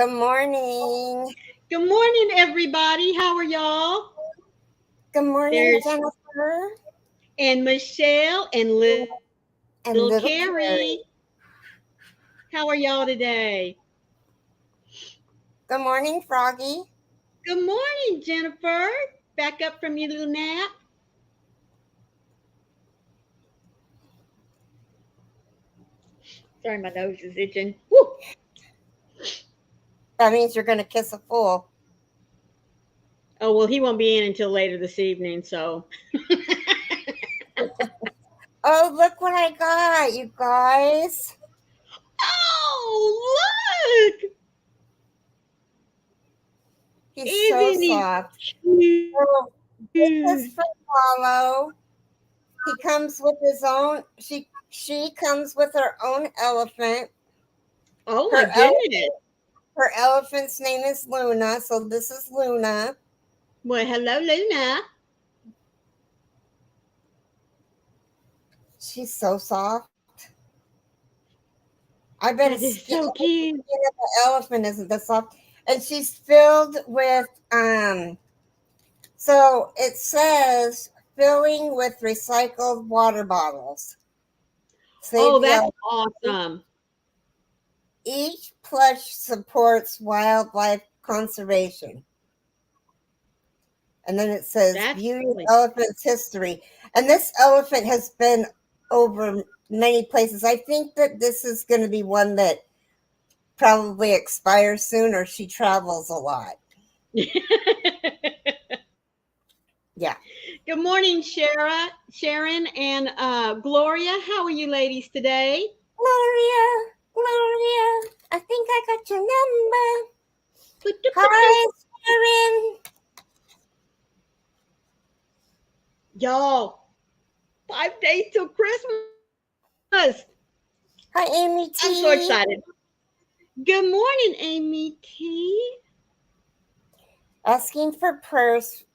Good morning. Good morning, everybody. How are y'all? Good morning, There's Jennifer and Michelle and little and Carrie. little Carrie. How are y'all today? Good morning, Froggy. Good morning, Jennifer. Back up from your little nap. Sorry, my nose is itching. Woo! That means you're going to kiss a fool. Oh well, he won't be in until later this evening. So, Oh, look what I got, you guys. oh look! He's so Isn't he soft. cute? Oh, this is for Paulo. He comes with his own. She comes with her own elephant. Oh my Her goodness! elephant. Her elephant's name is Luna. So this is Luna. Well, hello, Luna. She's so soft. I bet That is so the cute. skin of the elephant isn't that soft. And she's filled with so it says filling with recycled water bottles. Oh, Save the that's elephant. awesome. Each plush supports wildlife conservation. And then it says That's beauty of really elephant's history. And this elephant has been over many places. I think that this is going to be one that probably expires soon or she travels a lot. Yeah. Good morning, Sharon, and Gloria. How are you ladies today? Gloria, Gloria, I think I got your number. Hi, Sharon. Y'all, 5 days till Christmas. Hi, Amy I'm so T. excited. Good morning, Amy T. Asking for prayers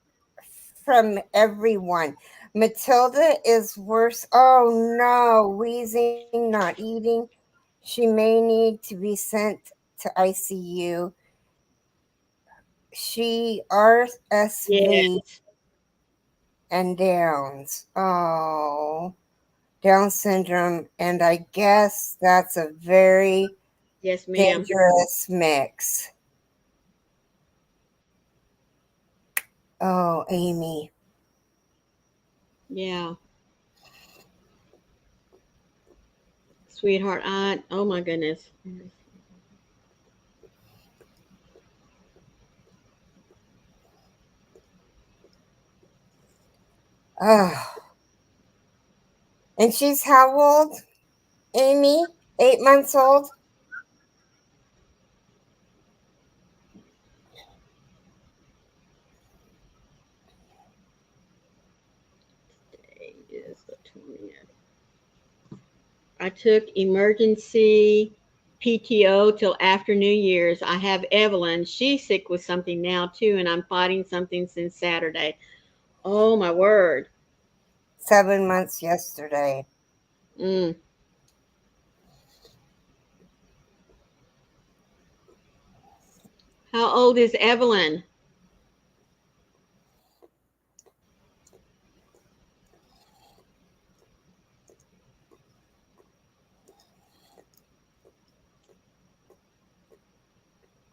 from everyone. Matilda is worse. Oh no, wheezing, not eating. She may need to be sent to ICU. She RSV Yes, and Downs. Oh. Down syndrome, and I guess that's a very yes, ma'am. dangerous mix. Oh, Amy. Yeah, sweetheart. Oh my goodness. Oh. And she's how old, Amy? 8 months old? Today is the 20th. I took emergency PTO till after New Year's. I have Evelyn. She's sick with something now too, and I'm fighting something since Saturday. Oh my word. 7 months yesterday. Mm. How old is Evelyn?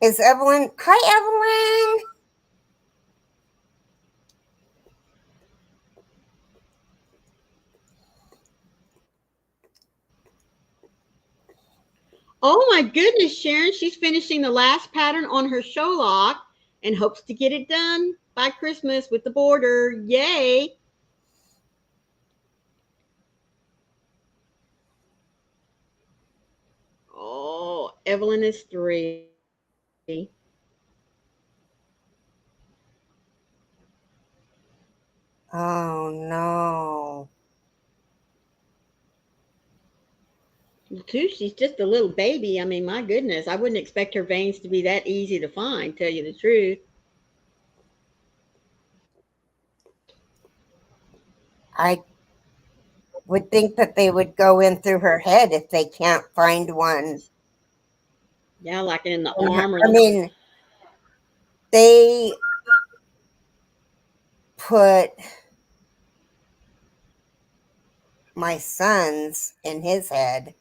Is Evelyn? Hi, Evelyn. Oh my goodness, Sharon. She's finishing the last pattern on her show lock and hopes to get it done by Christmas with the border. Yay. Oh, Evelyn is 3. Oh no. Too, she's just a little baby. I mean, my goodness, I wouldn't expect her veins to be that easy to find, tell you the truth. I would think that they would go in through her head if they can't find one Yeah, like in the And arm or I the. mean, they put my son's in his head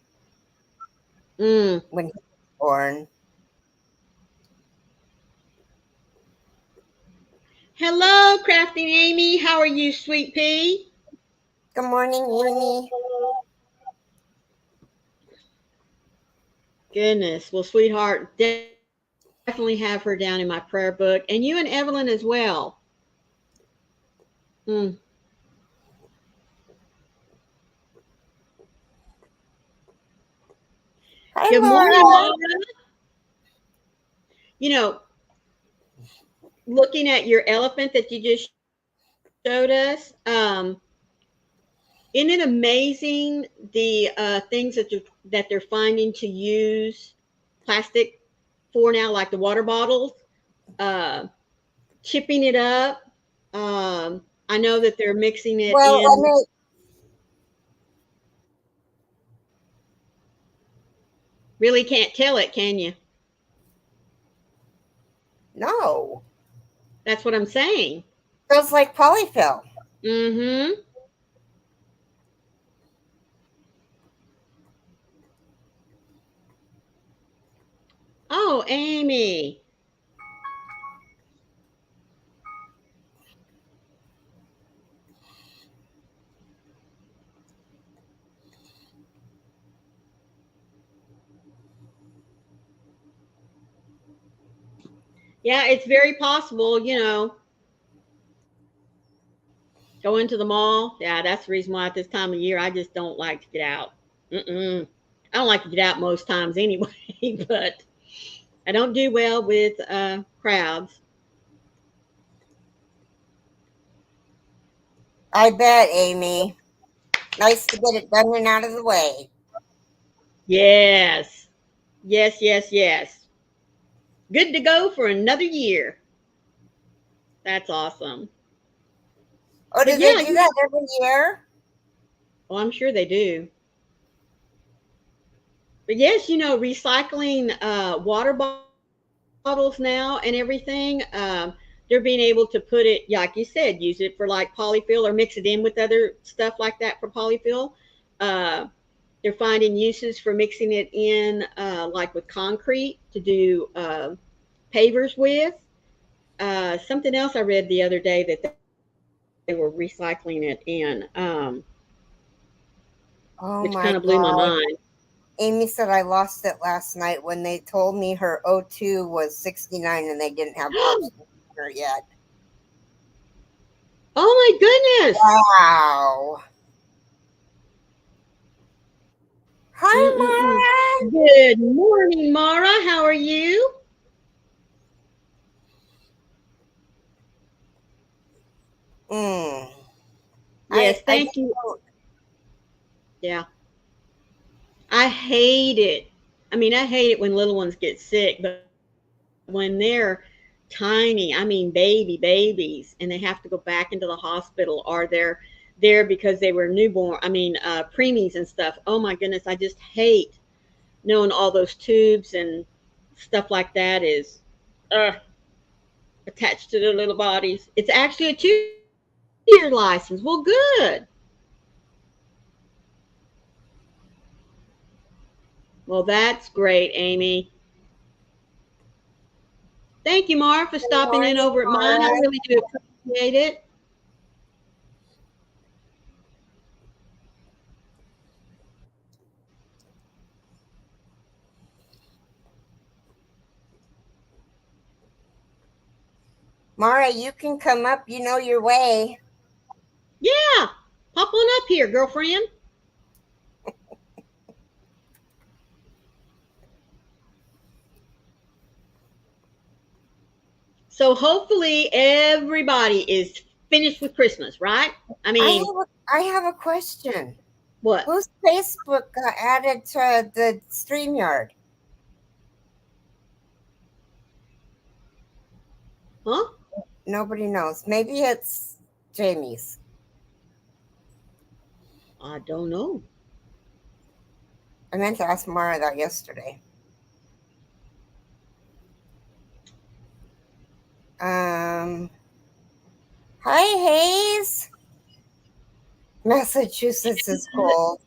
Mm. when he was born. Hello, crafting Amy. How are you, sweet pea? Good morning, Amy. Goodness. Well, sweetheart, definitely have her down in my prayer book, and you and Evelyn as well. Mm. Hi, Good morning, Laura. Mara. You know, looking at your elephant that you just showed us, isn't it amazing the things that they're finding to use plastic for now, like the water bottles, uh, chipping it up. I know that they're mixing it Well, I in. mean, Really can't tell it, can you? no. That's what I'm saying. Feels like polyfill. Mm-hmm. Oh, Amy. Yeah, it's very possible, going to the mall. Yeah, that's the reason why at this time of year I just don't like to get out. Mm-mm. I don't like to get out most times anyway, but I don't do well with crowds. I bet, Amy. Nice to get it done and out of the way. Yes. Yes, yes, yes. Good to go for another year. That's awesome. Oh, do But they yeah, do that every year? well, I'm sure they do. But yes, recycling water bottles now and everything, they're being able to put it, like you said, use it for like polyfill or mix it in with other stuff like that for polyfill. Uh, they're finding uses for mixing it in, like with concrete to do pavers with. Something else I read the other day that they were recycling it in, which kind Oh of blew my my mind. God. Amy said I lost it last night when they told me her O2 was 69 and they didn't have oxygen in her yet. Oh my goodness. Wow. Hi, Mm-mm-mm. Mara. Good morning, Mara. How are you? Mm. Yes, I thank just you. don't. Yeah, I hate it. I mean, I hate it when little ones get sick, but when they're tiny, I mean, babies, and they have to go back into the hospital or they're there because they were newborn, preemies and stuff. Oh my goodness, I just hate knowing all those tubes and stuff like that is uh, attached to their little bodies. It's actually a 2-year license. Well, good. Well, that's great, Amy. Thank you, Mara, for Good stopping in morning, over at mine. I Mara. really do appreciate it. Mara, you can come up. You know your way. Yeah, pop on up here, girlfriend. So hopefully everybody is finished with Christmas, right? I mean, I have a question. what? Whose Facebook got added to the StreamYard? Huh? Nobody knows. Maybe it's Jamie's. I don't know. I meant to ask Mara that yesterday. Massachusetts is cold.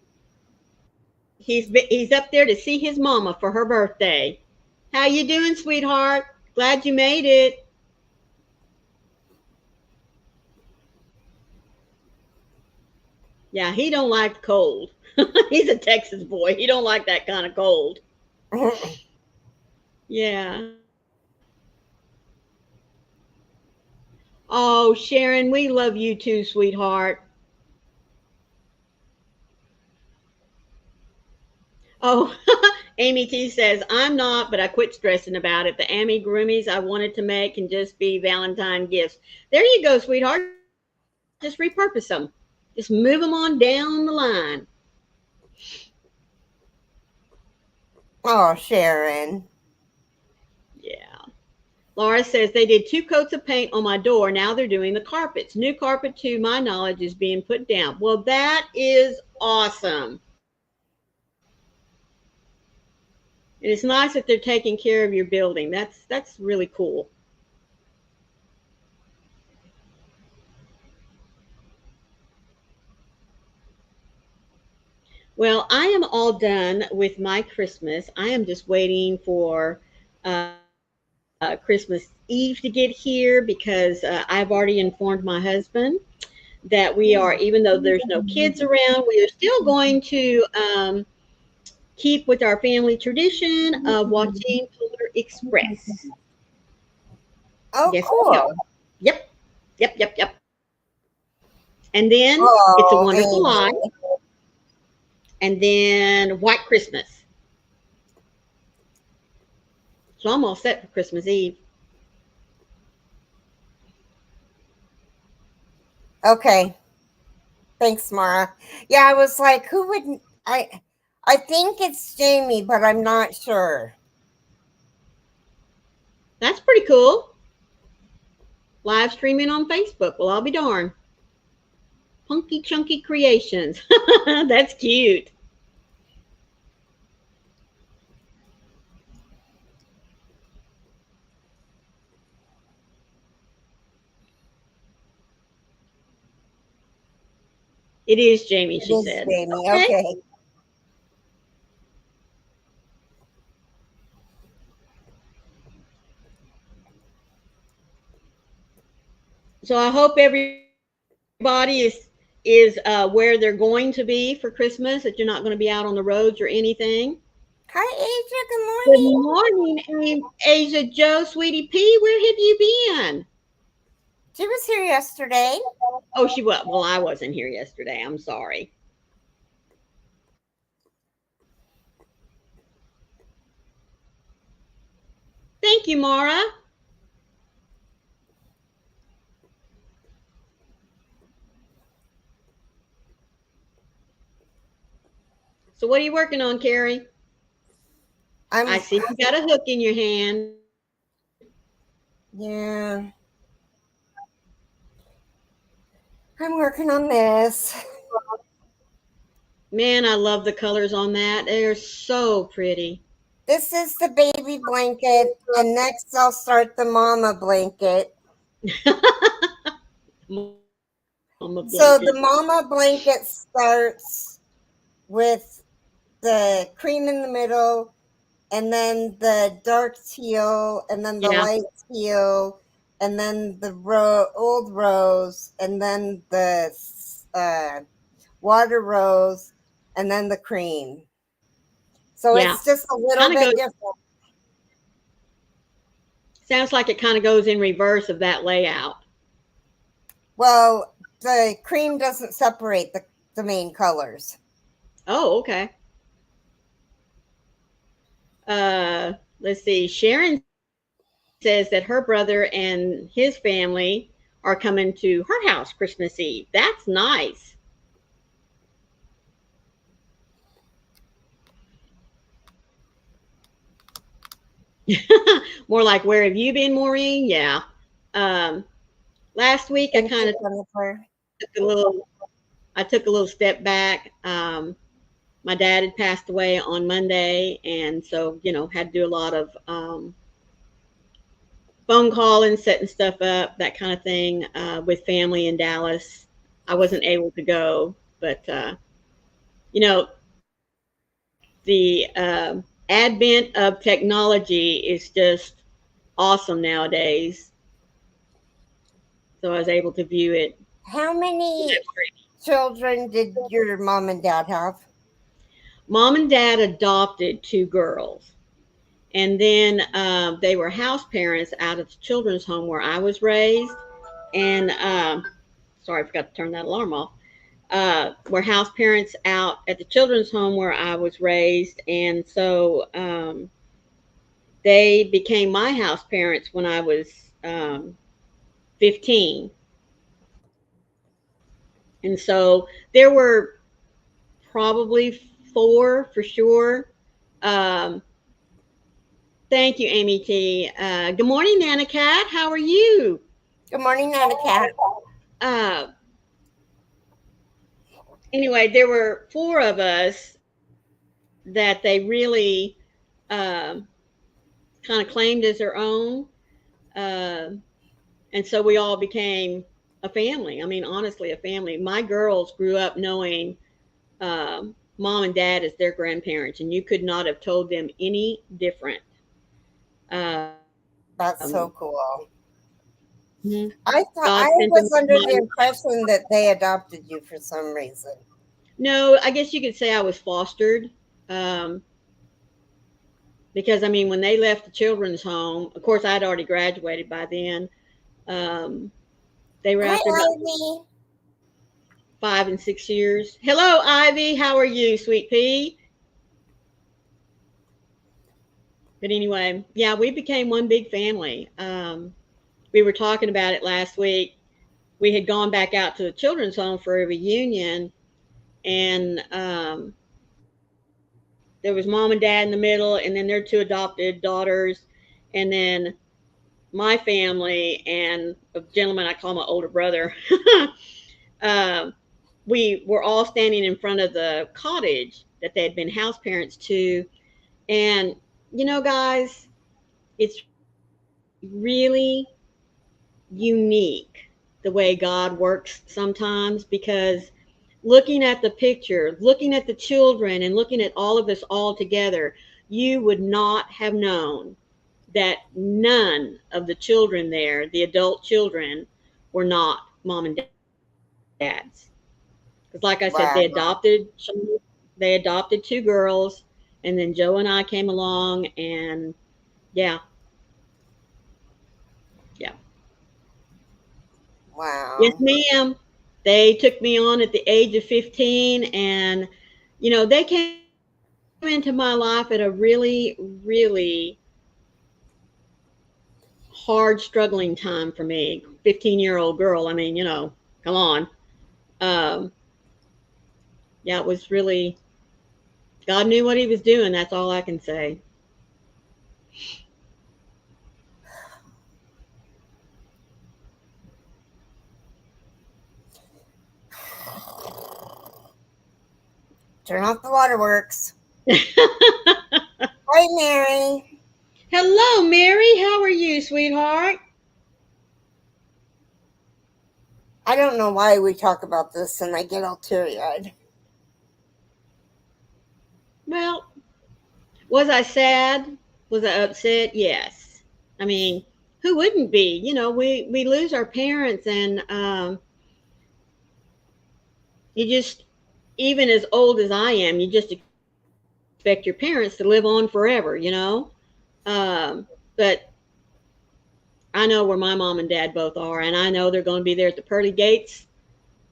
He's up there to see his mama for her birthday. How you doing, sweetheart? Glad you made it. Yeah, he don't like the cold. He's a Texas boy. He don't like that kind of cold. Yeah. Oh, Sharon, we love you too, sweetheart. Oh, Amy T says, I'm not, but I quit stressing about it. The amigurumis I wanted to make can just be Valentine gifts. There you go, sweetheart. Just repurpose them. Just move them on down the line. Oh, Sharon. Yeah. Laura says they did 2 coats of paint on my door. Now they're doing the carpets. New carpet, to my knowledge, is being put down. Well, that is awesome. And it's nice that they're taking care of your building. That's really cool. Well, I am all done with my Christmas. I am just waiting for Christmas Eve to get here because I've already informed my husband that we are, even though there's no kids around, we are still going to keep with our family tradition of watching Polar Express. Oh, Yes, we are. cool. Yep, yep. And then It's a Oh, Wonderful Life, Amy. and then White Christmas. So I'm all set for Christmas Eve. Okay. Thanks, Mara. Yeah, I was like, who would I think it's Jamie, but I'm not sure. That's pretty cool. Live streaming on Facebook. Well, I'll be darned. Punky Chunky Creations. That's cute. It is Jamie, It she is said. Jamie. Okay. Okay. So I hope everybody is where they're going to be for Christmas. That you're not going to be out on the roads or anything. Hi, Asia. Good Good morning. morning, Asia Joe, Sweetie Pea. Where have you been? She was here yesterday. Oh, she was. Well, I wasn't here yesterday. I'm sorry. Thank you, Mara. So, what are you working on, Carrie? I I'm, see you got a hook in your hand. yeah, I'm working on this. Man, I love the colors on that. They're so pretty. This is the baby blanket, and next I'll start the mama blanket. Mama blanket. So the mama blanket starts with the cream in the middle, and then the dark teal, and then the Yeah, light teal, and then the old rose, and then the water rose, and then the cream. So yeah. it's just a little Kind of goes. bit different. Sounds like it kind of goes in reverse of that layout. Well, the cream doesn't separate the main colors. Oh, okay. Let's see. Sharon says that her brother and his family are coming to her house Christmas Eve. That's nice. More like, where have you been, Maureen? Yeah. Um, Last week I Thank kind you, of Jennifer. took a little. I took a little step back. My dad had passed away on Monday, and so had to do a lot of phone calling, setting stuff up, that kind of thing with family in Dallas. I wasn't able to go, But you know, the advent of technology is just awesome nowadays. So I was able to view it. How many children did your mom and dad have? Mom and dad adopted two girls, and then they were house parents out at the children's home where I was raised. And sorry, I forgot to turn that alarm off. Were house parents out at the children's home where I was raised, and so they became my house parents when I was 15. And so there were probably four for sure. Um, Thank you, Amy T. Good morning, Nana Cat. How are you? Good morning, Nana Cat. Uh, anyway, there were four of us that they really um, kind of claimed as their own. Uh, and so we all became a family. I mean, honestly, a family. My girls grew up knowing mom and dad as their grandparents, and you could not have told them any different. Um, That's so cool. mhm. I God thought sent I them was my under way. the impression that they adopted you for some reason. No, I guess you could say I was fostered. Um, because I mean, when they left the children's home, of course, I'd already graduated by then. Um, they were Hi, out there about Ivy. 5 and 6 years. Hello, Ivy. How are you, sweet pea? But anyway, yeah, we became one big family. We were talking about it last week. We had gone back out to the children's home for a reunion, and there was mom and dad in the middle, and then their two adopted daughters, and then my family and a gentleman I call my older brother. um, we were all standing in front of the cottage that they had been house parents to. And, guys, it's really unique the way God works sometimes, because looking at the picture, looking at the children, and looking at all of us all together, you would not have known that none of the children there, the adult children, were not mom and dad's. Because, like I said, Wow. they adopted two girls, and then Joe and I came along, and yeah, yeah, yes, Wow. ma'am. They took me on at the age of 15, and they came into my life at a really, really hard, struggling time for me. 15-year-old girl. I mean, come on. Um, yeah, it was really, God knew what He was doing. That's all I can say. Turn off the waterworks. Hi, Mary. Hello, Mary. How are you, sweetheart? I don't know why we talk about this and I get all teary eyed. Well, was I sad? Was I upset? Yes. I mean, who wouldn't be? We lose our parents, and you just, even as old as I am, you just expect your parents to live on forever. But I know where my mom and dad both are, and I know they're going to be there at the pearly gates,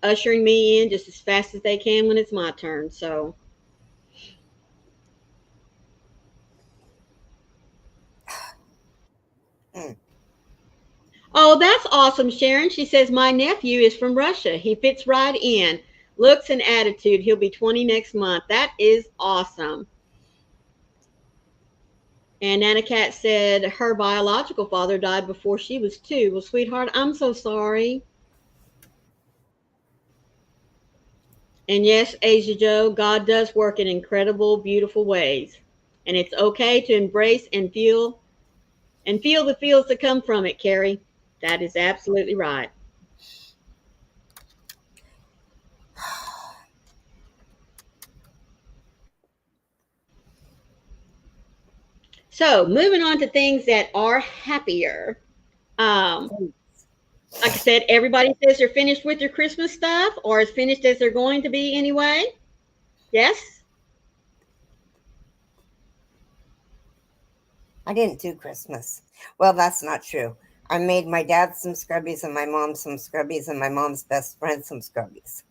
ushering me in just as fast as they can when it's my turn. So, Mm. oh, that's awesome, Sharon. She says, my nephew is from Russia. He fits right in. Looks and attitude. He'll be 20 next month. That is awesome. And Nana Cat said her biological father died before she was 2. Well, sweetheart, I'm so sorry. And yes, Asia Joe, God does work in incredible, beautiful ways. And it's okay to embrace and feel the feels that come from it, Carrie. That is absolutely right. So, moving on to things that are happier. Um, like I said, everybody says they're finished with their Christmas stuff, or as finished as they're going to be anyway. Yes? I didn't do Christmas. Well, that's not true. I made my dad some scrubbies and my mom some scrubbies and my mom's best friend some scrubbies.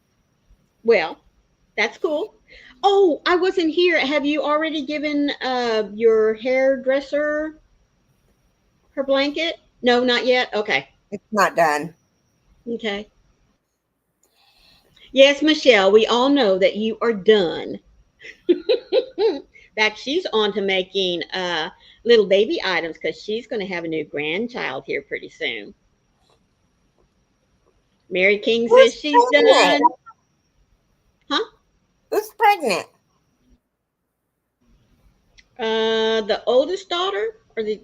Well, that's cool. Oh, I wasn't here. Have you already given your hairdresser her blanket? No, not yet. Okay. It's not done. Okay. Yes, Michelle, we all know that you are done. In fact, she's on to making little baby items because she's going to have a new grandchild here pretty soon. Mary King says Who's she's pregnant? done. Huh? Who's pregnant? The oldest daughter or the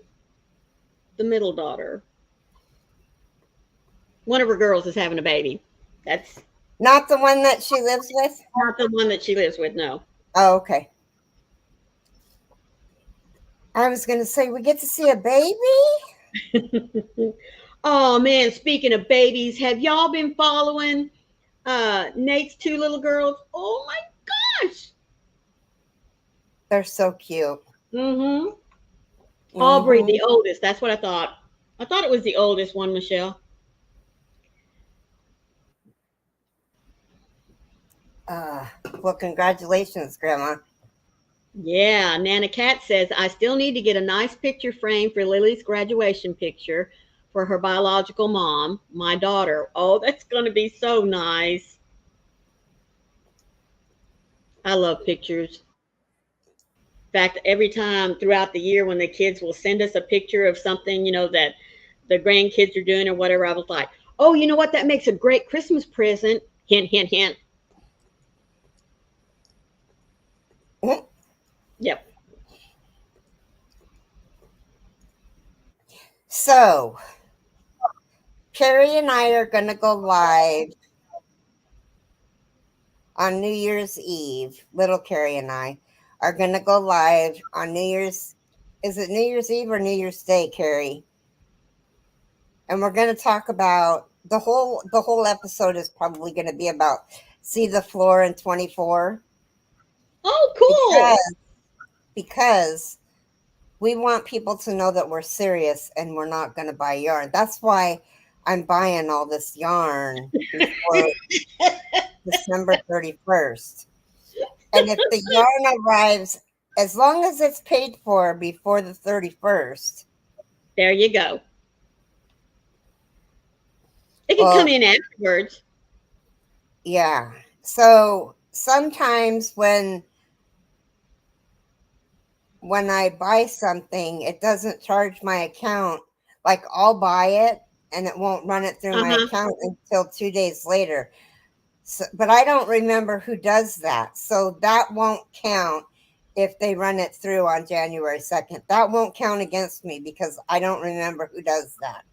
middle daughter? One of her girls is having a baby. That's Not the one that she lives with? not the one that she lives with, no. Oh, okay. I was going to say, we get to see a baby? Oh man, speaking of babies, have y'all been following Nate's two little girls? Oh my gosh. They're so cute. Mm-hmm. Aubrey, Hmm. the oldest. That's what I thought. I thought it was the oldest one, Michelle. Uh, well, congratulations, Grandma. Yeah, Nana Cat says, I still need to get a nice picture frame for Lily's graduation picture for her biological mom, my daughter. Oh, that's going to be so nice. I love pictures. In fact, every time throughout the year when the kids will send us a picture of something, that the grandkids are doing or whatever, I was like, oh, you know what? That makes a great Christmas present. Hint, hint, hint. Yep. So, Carrie and I are going to go live on New Year's Eve. Little Carrie and I are going to go live on New Year's. Is it New Year's Eve or New Year's Day, Carrie? And we're going to talk about the whole episode is probably going to be about See the Floor in 24 Oh, cool. because because we want people to know that we're serious and we're not going to buy yarn. That's why I'm buying all this yarn before December 31st. And if the yarn arrives, as long as it's paid for before the 31st, There you go. It can come well, in afterwards. yeah. So sometimes when I buy something, it doesn't charge my account. Like I'll buy it and it won't run it through Uh my huh. account until 2 days later. So, but I don't remember who does that. So that won't count if they run it through on January 2nd. That won't count against me because I don't remember who does that.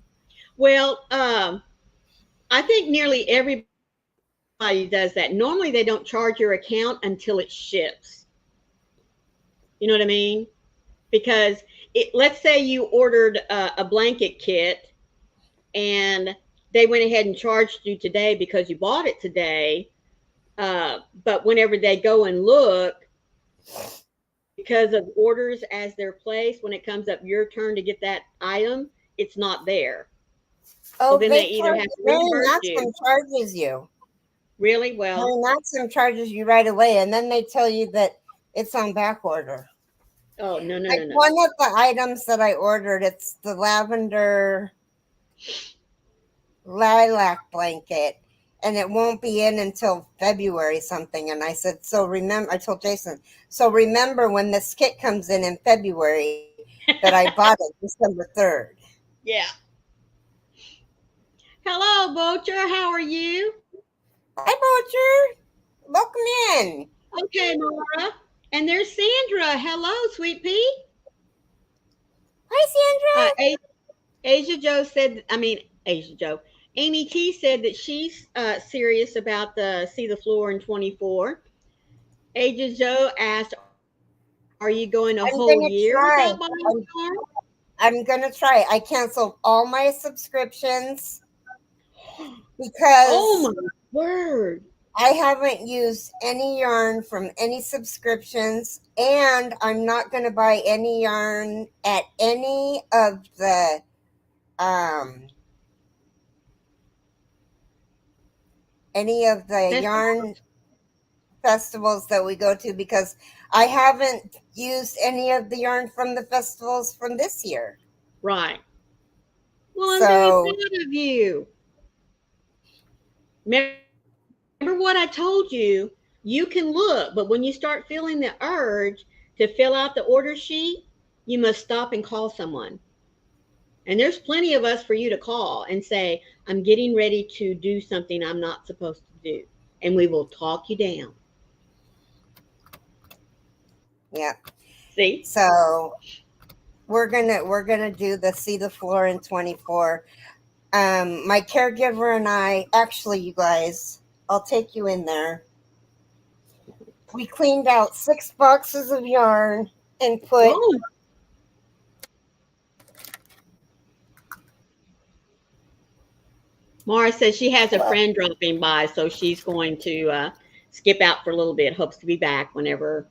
Well, I think nearly everybody does that. Normally, they don't charge your account until it ships. You know what I mean? Because let's say you ordered a blanket kit and they went ahead and charged you today because you bought it today. But whenever they go and look, because of orders as they're placed, when it comes up your turn to get that item, it's not there. So Oh, then they they either charge have to Mary reimburse Maxim you. charges you. Really? Mary Well, Maxim charges you right away, and then they tell you that it's on back order. oh, no, no, Like no, no. one of the items that I ordered, it's the lavender lilac blanket, and it won't be in until February something. And I said, so remember, I told Jason, so remember when this kit comes in February that I bought it December 3rd. Yeah. Hello, Bocher. How are you? Hi, Poacher. Welcome in. Okay, Nora. And there's Sandra. Hello, sweet pea. Hi, Uh, Sandra. A- Asia Joe said, I mean, Asia Joe. Amy T said that she's serious about the See the Floor in 24. Asia Joe asked, are you Are you going a I'm whole gonna year try. without buying I'm, yarn? I'm gonna try. I canceled all my subscriptions because Oh my word. I haven't used any yarn from any subscriptions, and I'm not gonna buy any yarn at um any of the That's yarn festivals that we go to because I haven't used any of the yarn from the festivals from this year. right. Well, I'm very So, proud of you. Remember what I told you? You can look, but when you start feeling the urge to fill out the order sheet, you must stop and call someone. And there's plenty of us for you to call and say, I'm getting ready to do something I'm not supposed to do. And we will talk you down. yeah. See? So, we're gonna do the see the floor in 24. My caregiver and I, actually, you guys, I'll take you in there. We cleaned out 6 boxes of yarn and put Oh, Mara says she has a friend dropping by, so she's going to skip out for a little bit. Hopes to be back whenever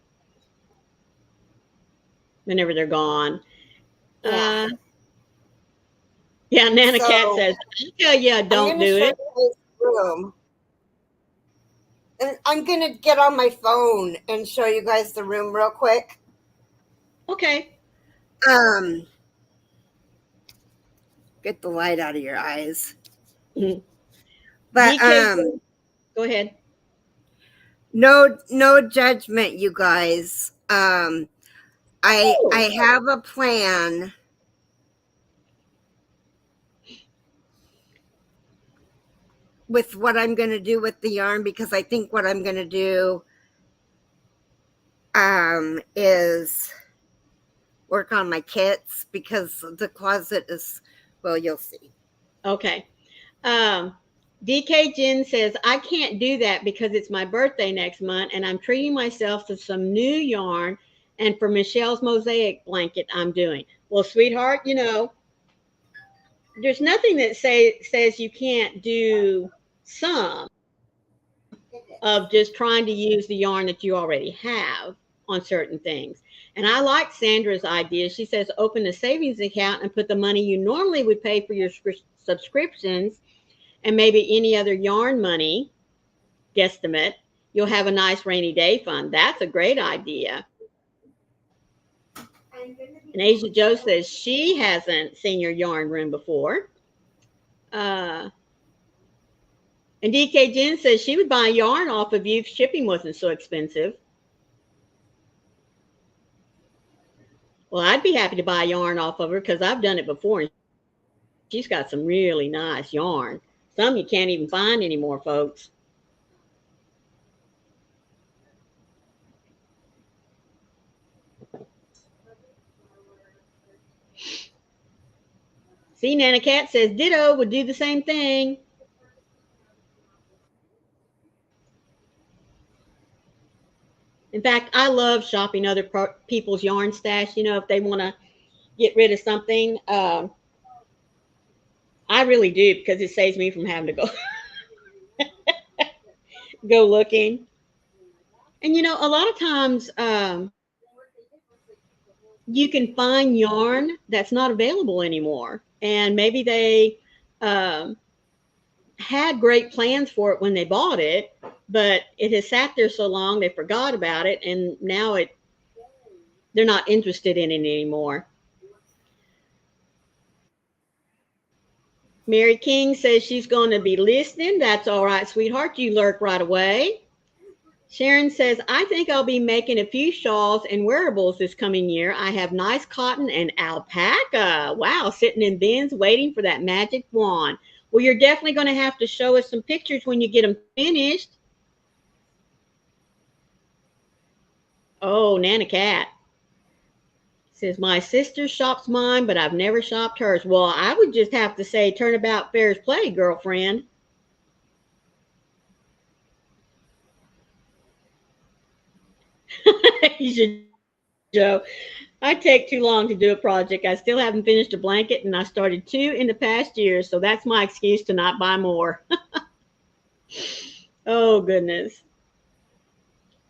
they're gone. yeah. Uh, yeah, Nana Cat So says, I tell you, I'm don't gonna do show it. you this room, and I'm gonna get on my phone and show you guys the room real quick. Okay. Um, get the light out of your eyes. Mhm. But DK, go ahead. no judgment, you guys. I Oh, have a plan with what I'm going to do with the yarn because I think what I'm going to do is work on my kits because the closet is, well, you'll see. okay. Um, DK Jen says, I can't do that because it's my birthday next month and I'm treating myself to some new yarn and for Michelle's mosaic blanket I'm doing. Well, sweetheart, there's nothing that says you can't do some of just trying to use the yarn that you already have on certain things. And I like Sandra's idea. She says open a savings account and put the money you normally would pay for your subscriptions and maybe any other yarn money guesstimate, you'll have a nice rainy day fund. That's a great idea. And Asia Joe says she hasn't seen your yarn room before. Uh, and DK Jen says she would buy yarn off of you if shipping wasn't so expensive. Well, I'd be happy to buy yarn off of her because I've done it before and she's got some really nice yarn. Some you can't even find anymore, folks. See, Nana Cat says ditto would do the same thing. In fact, I love shopping other people's yarn stash. If they want to get rid of something, I really do because it saves me from having to go go looking. And a lot of times you can find yarn that's not available anymore, and maybe they um, had great plans for it when they bought it, but it has sat there so long they forgot about it, and now they're not interested in it anymore. Mary King says she's going to be listening. That's all right, sweetheart. You lurk right away. Sharon says, I think I'll be making a few shawls and wearables this coming year. I have nice cotton and alpaca. Wow, sitting in bins waiting for that magic wand. Well, you're definitely going to have to show us some pictures when you get them finished. Oh, Nana Cat says, my sister shops mine, but I've never shopped hers. Well, I would just have to say, turnabout fair's play, girlfriend. Asia Joe says, Joe. I take too long to do a project. I still haven't finished a blanket, and I started two in the past year, so that's my excuse to not buy more. Oh, goodness.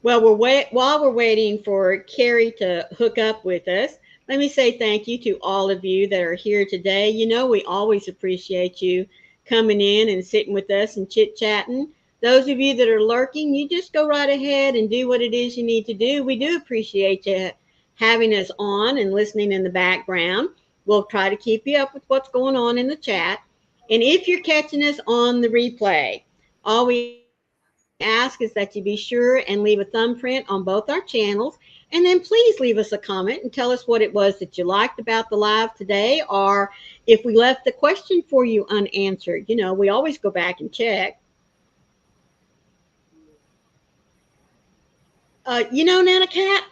Well, while we're waiting for Carrie to hook up with us, let me say thank you to all of you that are here today. You know, we always appreciate you coming in and sitting with us and chit chatting. Those of you that are lurking, you just go right ahead and do what it is you need to do. We do appreciate you having us on and listening in the background. We'll try to keep you up with what's going on in the chat. And if you're catching us on the replay, all we ask is that you be sure and leave a thumbprint on both our channels. And then please leave us a comment and tell us what it was that you liked about the live today, or if we left the question for you unanswered. You know, we always go back and check. Nana Cat,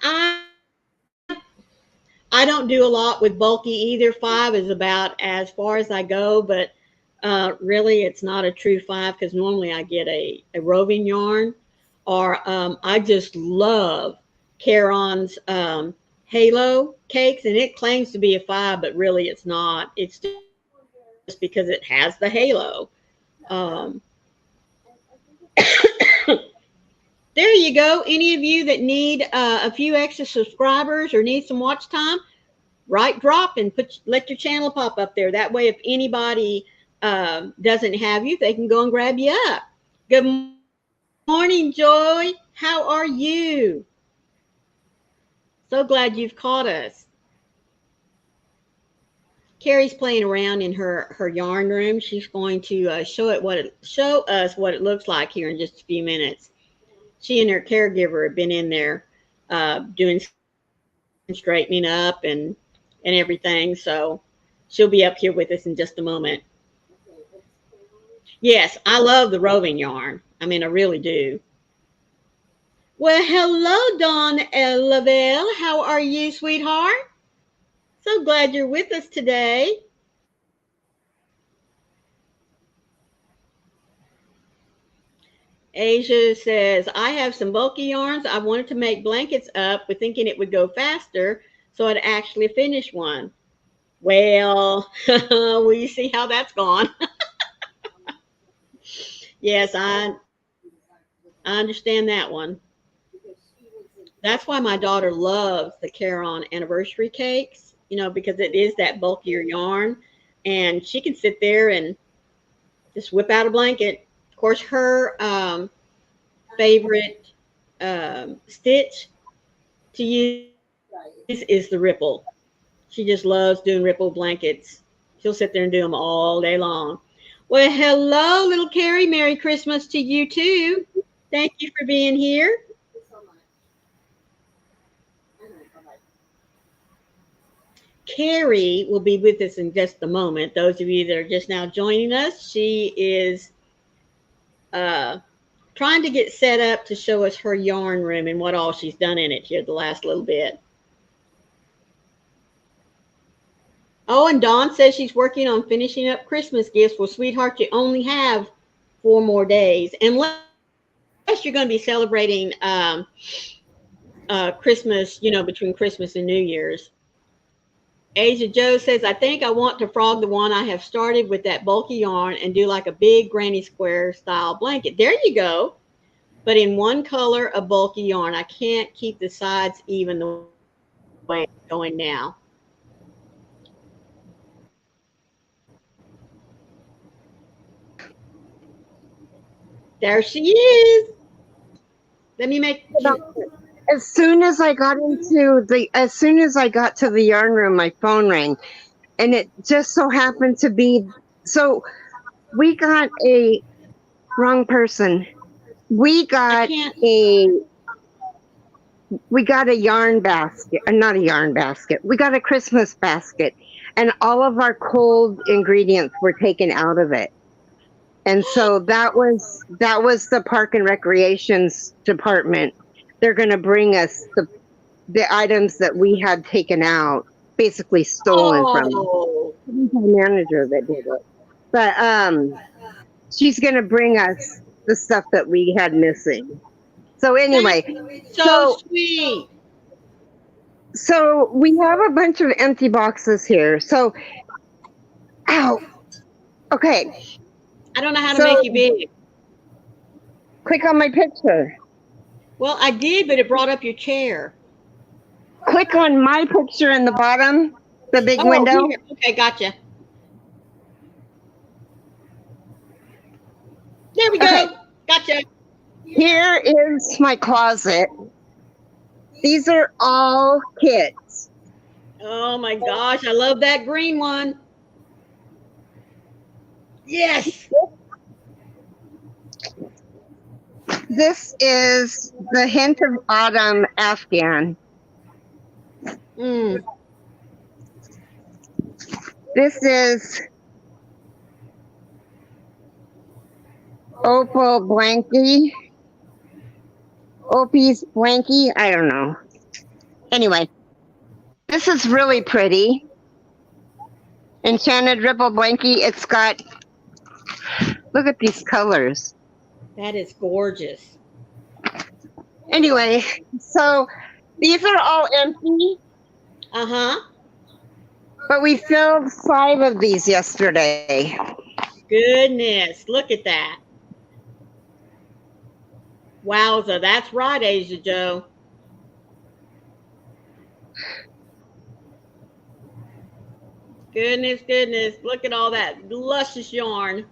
I don't do a lot with bulky either. 5 is about as far as I go, but really it's not a true 5 because normally I get a roving yarn, or I just love Caron's Halo cakes, and it claims to be a 5, but really it's not. It's just because it has the halo. Um, there you go. Any of you that need a few extra subscribers or need some watch time, right drop and let your channel pop up there. That way, if anybody doesn't have you, they can go and grab you up. Good morning, Joy. How are you? So glad you've caught us. Carrie's playing around in her yarn room. She's going to show us what it looks like here in just a few minutes. She and her caregiver have been in there doing some straightening up and everything. So she'll be up here with us in just a moment. Yes, I love the roving yarn. I mean, I really do. Well, hello, Dawn Lavelle. How are you, sweetheart? So glad you're with us today. Asia says, I have some bulky yarns. I wanted to make blankets up, but thinking it would go faster, so I'd actually finish one. Well, we see how that's gone. Yes, I understand that one. That's why my daughter loves the Caron anniversary cakes, because it is that bulkier yarn. And she can sit there and just whip out a blanket. Of course, her favorite stitch to use is the ripple. She just loves doing ripple blankets. She'll sit there and do them all day long. Well, hello, little Carrie. Merry Christmas to you too. Thank you for being here. Carrie will be with us in just a moment. Those of you that are just now joining us, she is uh, trying to get set up to show us her yarn room and what all she's done in it here the last little bit. Oh, and Dawn says she's working on finishing up Christmas gifts. Well, sweetheart, you only have 4 more days, unless you're going to be celebrating Christmas, between Christmas and New Year's. Asia Joe says, I think I want to frog the one I have started with that bulky yarn and do like a big granny square style blanket. There you go. But in one color of bulky yarn. I can't keep the sides even the way it's going now. There she is. Let me make you. As soon as I got to the yarn room, my phone rang, and it just so happened to be so we got a wrong person. We I got can't. a we got a yarn basket, not a yarn basket. We got a Christmas basket, and all of our cold ingredients were taken out of it. And so that was the park and recreations department. They're going to bring us the items that we had taken out, basically stolen from Oh, the manager that did it. But she's going to bring us the stuff that we had missing. So that's anyway, so so sweet. So we have a bunch of empty boxes here. So, ow. Okay. I don't know how to So make you big. click on my picture. Well, I did, but it brought up your chair. Click on my picture in the bottom, the big Oh, window. here. Okay, gotcha. There we Okay. go. Gotcha. Here is my closet. These are all kits. Oh my gosh, I love that green one. Yes. This is the Hint of Autumn Afghan. Mm, This is Opal Blanky. Opie's Blanky. I don't know. Anyway, this is really pretty. Enchanted Ripple Blanky. It's got, look at these colors. that is gorgeous. Anyway, so these are all empty, Uh huh. but we filled 5 of these yesterday. Goodness, look at that. Wowza, that's right, Asia Joe. Goodness, goodness, look at all that luscious yarn.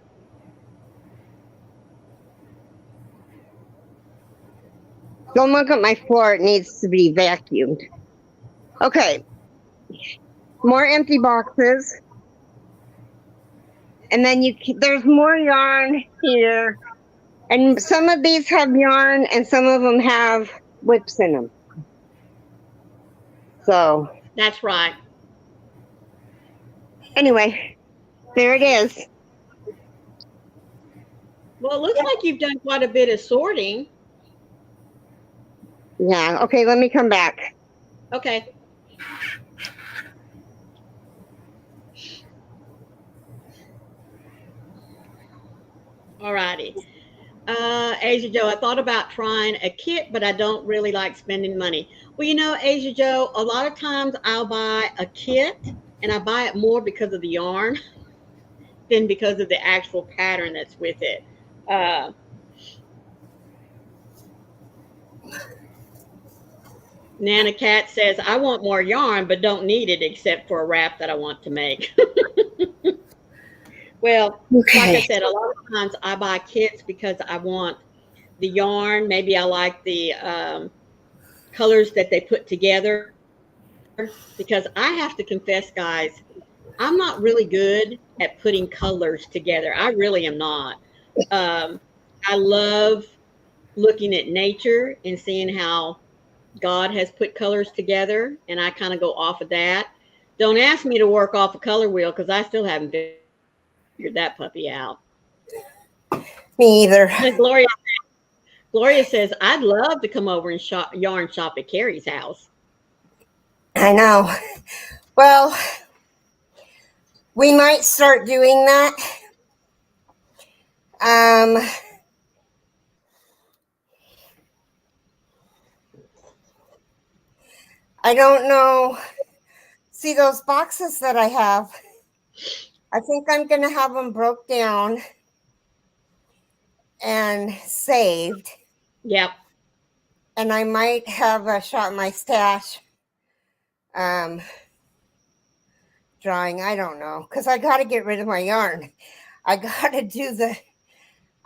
Don't look at my floor. It needs to be vacuumed. Okay, more empty boxes. And then there's more yarn here. And some of these have yarn and some of them have whips in them. So That's right. anyway, there it is. Well, it looks like you've done quite a bit of sorting. Yeah, okay, let me come back. Okay. Alrighty. Asia Joe, I thought about trying a kit, but I don't really like spending money. Well, Asia Joe, a lot of times I'll buy a kit and I buy it more because of the yarn than because of the actual pattern that's with it. Uh, Nana Cat says, I want more yarn, but don't need it except for a wrap that I want to make. Well, like I Okay. said, a lot of times I buy kits because I want the yarn. Maybe I like the colors that they put together because I have to confess, guys, I'm not really good at putting colors together. I really am not. Um, I love looking at nature and seeing how God has put colors together, and I kind of go off of that. Don't ask me to work off a color wheel because I still haven't figured that puppy out. Me either. Gloria says, I'd love to come over and yarn shop at Carrie's house. I know. Well, we might start doing that. Um, I don't know. See those boxes that I have? I think I'm going to have them broke down and saved. Yep. And I might have a shot my stash um, drawing. I don't know. Because I got to get rid of my yarn. I got to do the.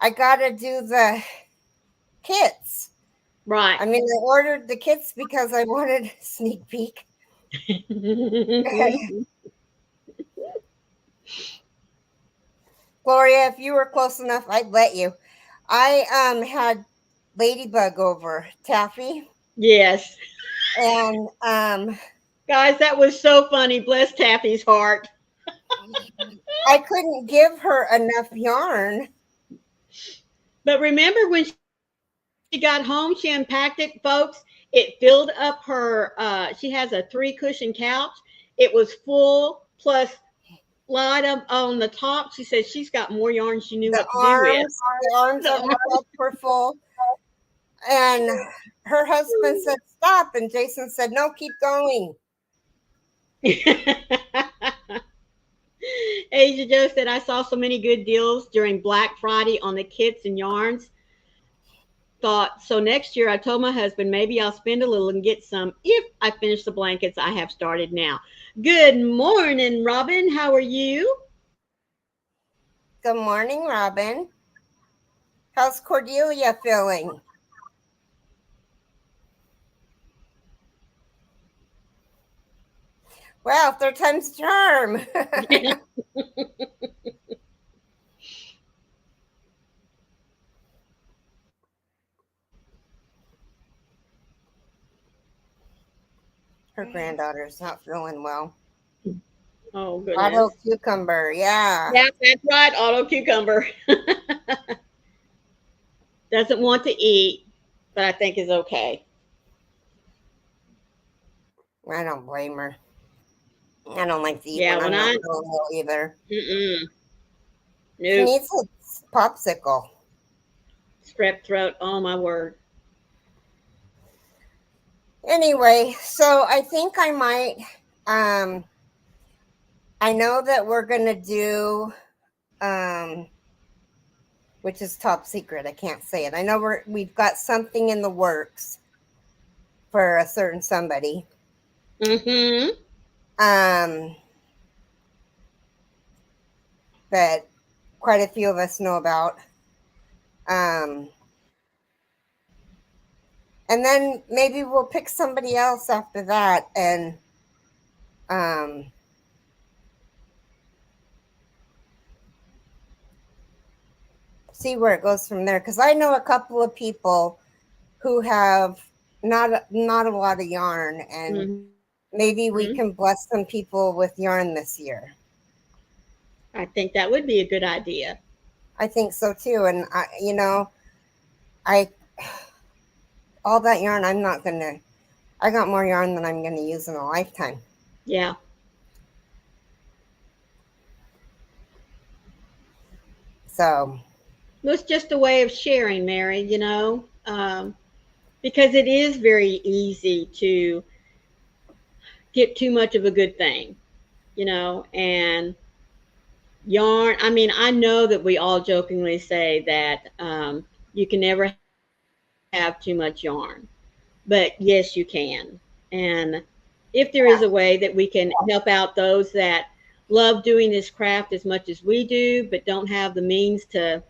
I got to do the kits. Right. I mean, I ordered the kits because I wanted a sneak peek. Gloria, if you were close enough, I'd let you. I had Ladybug over, Taffy, Yes. and Guys, that was so funny. Bless Taffy's heart. I couldn't give her enough yarn. But remember when she got home, she unpacked it, folks. It filled up her, she has a 3 cushion couch. It was full, plus light up on the top. She said she's got more yarn she knew what to do with. The arms The of the cup were full. And her husband said, "Stop." And Jason said, "No, keep going." Asia Joe said, I saw so many good deals during Black Friday on the kits and yarns. Thought, so next year I told my husband maybe I'll spend a little and get some if I finish the blankets I have started now. Good morning, Robin. How are you? Good morning, Robin. How's Cordelia feeling? Well, third time's a charm. Her granddaughter's not feeling well. Oh, Auto goodness. cucumber, yeah. Yeah, that's right. Auto cucumber doesn't want to eat, but I think is okay. I don't blame her. I don't like to eat Yeah, when when I'm not I, feeling well either. mm-mm, She nope, needs a popsicle. strep throat. Oh, my word. Anyway, so I think I might. Um, I know that we're gonna do, um, which is top secret. I can't say it. I know we've got something in the works for a certain somebody. Mm-hmm. Um, that quite a few of us know about. Um, and then maybe we'll pick somebody else after that and um, see where it goes from there. Because I know a couple of people who have not a lot of yarn, and Mm-hmm. maybe we can bless some people with yarn this year. I think that would be a good idea. I think so too. And I all that yarn. I'm not gonna. I got more yarn than I'm gonna use in a lifetime. Yeah. So Well, it's just a way of sharing, Mary, because it is very easy to get too much of a good thing, and yarn. I mean, I know that we all jokingly say that you can never have too much yarn, but yes, you can. And if there is a way that we can help out those that love doing this craft as much as we do, but don't have the means to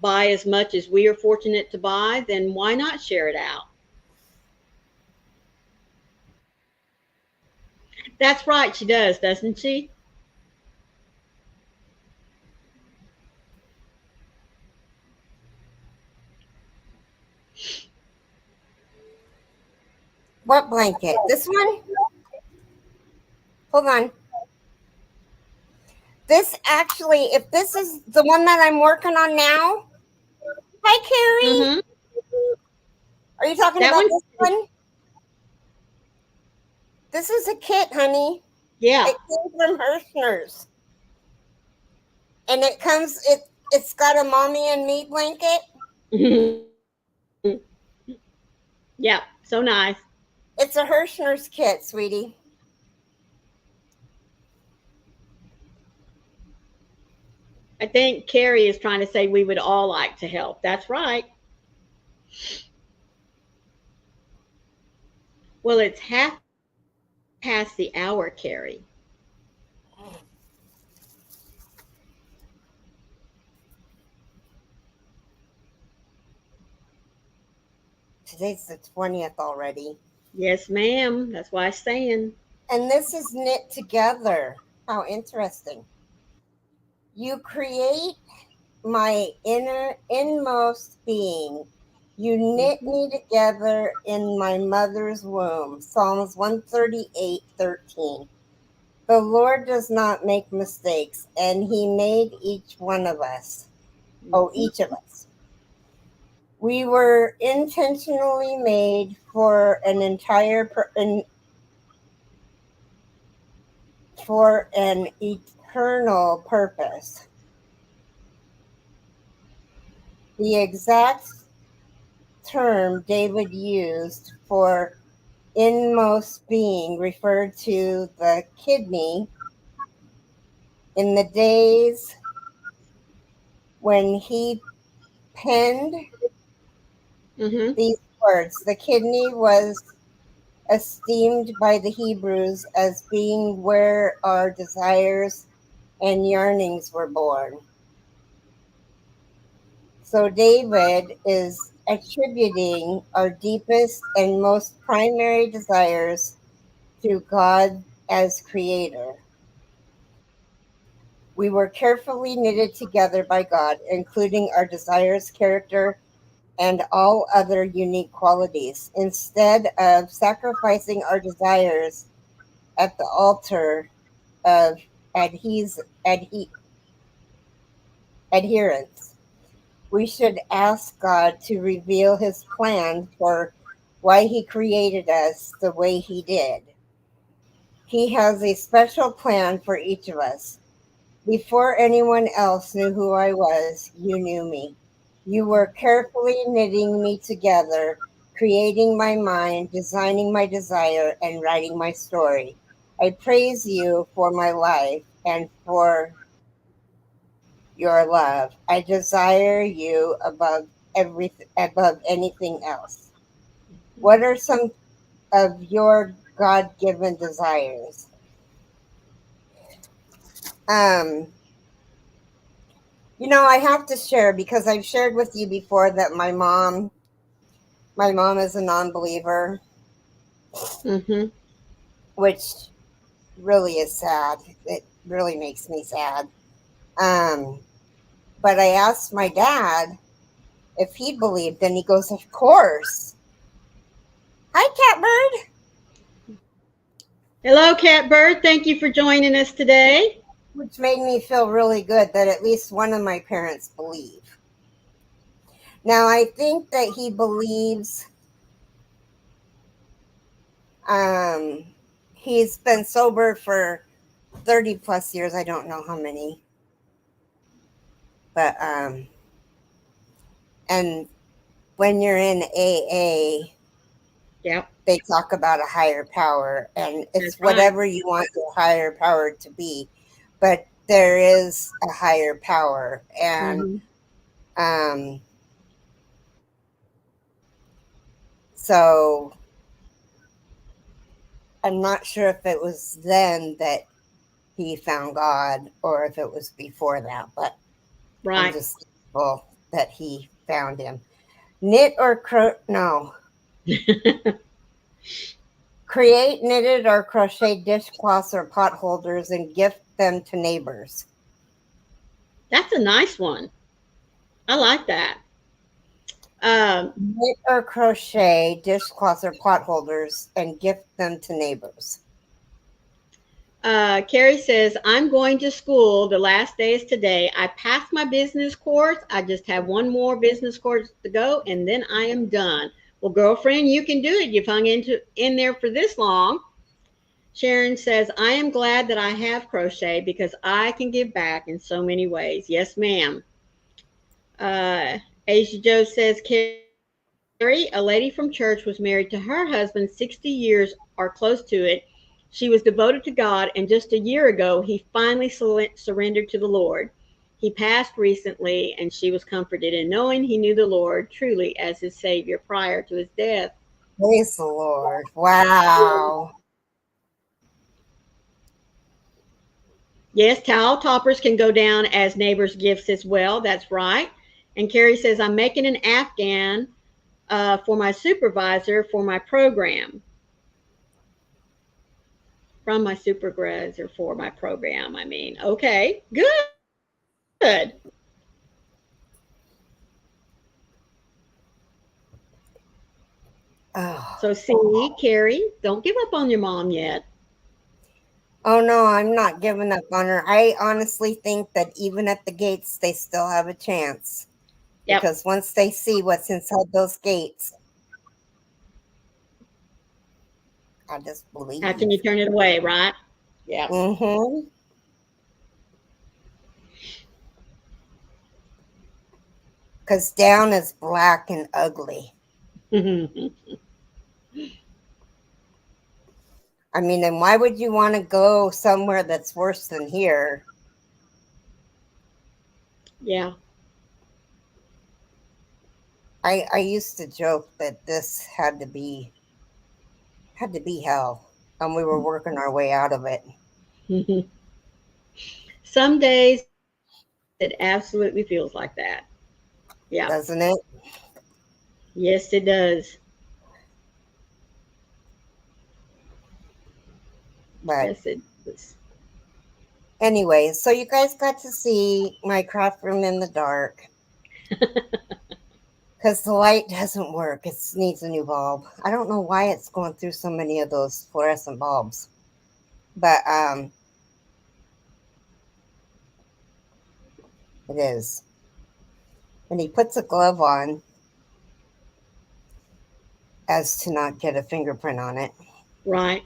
buy as much as we are fortunate to buy, then why not share it out? That's right, she does, doesn't she? what blanket? This one? Hold on. This actually, if this is the one that I'm working on now, hi Carrie. Mm-hmm. Are you talking That about one, this one? This is a kit, honey. yeah. It came from Hirschner's, and it's got a mommy and me blanket. Yeah, so nice. It's a Hirschner's kit, sweetie. I think Carrie is trying to say we would all like to help. That's right. Well, it's half past the hour, Carrie. Today's the 20th already, Yes, ma'am. That's why I'm saying. and this is knit together. How interesting! You create my inmost being. You knit Mm-hmm. me together in my mother's womb. Psalms 138:13. The Lord does not make mistakes, and He made each one of us. Oh, Mm-hmm. each of us. We were intentionally made for for an eternal purpose. The exact term David used for inmost being referred to the kidney in the days when he penned Mhm. these words. The kidney was esteemed by the Hebrews as being where our desires and yearnings were born. So David is attributing our deepest and most primary desires to God as creator. We were carefully knitted together by God, including our desires, character, and all other unique qualities. Instead of sacrificing our desires at the altar of adhes- adhe- adherence, we should ask God to reveal his plan for why he created us the way he did. He has a special plan for each of us. Before anyone else knew who I was, you knew me. You were carefully knitting me together, creating my mind, designing my desire, and writing my story. I praise you for my life and for your love. I desire you above anything else. What are some of your God-given desires? Um, I have to share because I've shared with you before that my mom is a non-believer, Mhm. which really is sad. It really makes me sad. Um, but I asked my dad if he believed, and he goes, "Of course." Hi, Catbird, Hello, Catbird. Thank you for joining us today. which made me feel really good that at least one of my parents believe. Now, I think that he believes. Um, he's been sober for 30 plus years. I don't know how many, but and when you're in AA, Yep, they talk about a higher power, and it's that's right. whatever you want your higher power to be, but there is a higher power, and Mhm. um, so I'm not sure if it was then that he found God or if it was before that, but I'm Right. just thankful that he found him. Knit or no. Create knitted or crochet dishcloths or pot holders and gift them to neighbors. That's a nice one. I like that. Um, Knit or crochet dishcloths or pot holders and gift them to neighbors. Carrie says, I'm going to school. The last day is today. I passed my business course. I just have one more business course to go, and then I am done. Well, girlfriend, you can do it. You've hung in there for this long. Sharon says, I am glad that I have crochet because I can give back in so many ways. Yes, ma'am. Asia Joe says, Carrie, a lady from church was married to her husband 60 years or close to it. She was devoted to God, and just a year ago, he finally surrendered to the Lord. He passed recently, and she was comforted in knowing he knew the Lord truly as his Savior prior to his death. Praise the Lord. Wow. Yes, towel toppers can go down as neighbors' gifts as well. That's right. And Carrie says, I'm making an Afghan for my supervisor for my program. From my supervisor for my program, I mean. Okay, good. Oh. So, see, Carrie, don't give up on your mom yet. Oh no, I'm not giving up on her. I honestly think that even at the gates, they still have a chance Yep. because once they see what's inside those gates, I just How can believe. you turn it away, right? Yep. Mm-hmm. Because down is black and ugly. I mean, and why would you want to go somewhere that's worse than here? Yeah. I used to joke that this had to be hell, and we were working our way out of it, Some days it absolutely feels like that. Yeah. doesn't it? Yes, it does. But Yes, it does. anyway, so you guys got to see my craft room in the dark because the light doesn't work. It needs a new bulb. I don't know why it's going through so many of those fluorescent bulbs, but it is. And he puts a glove on as to not get a fingerprint on it. Right.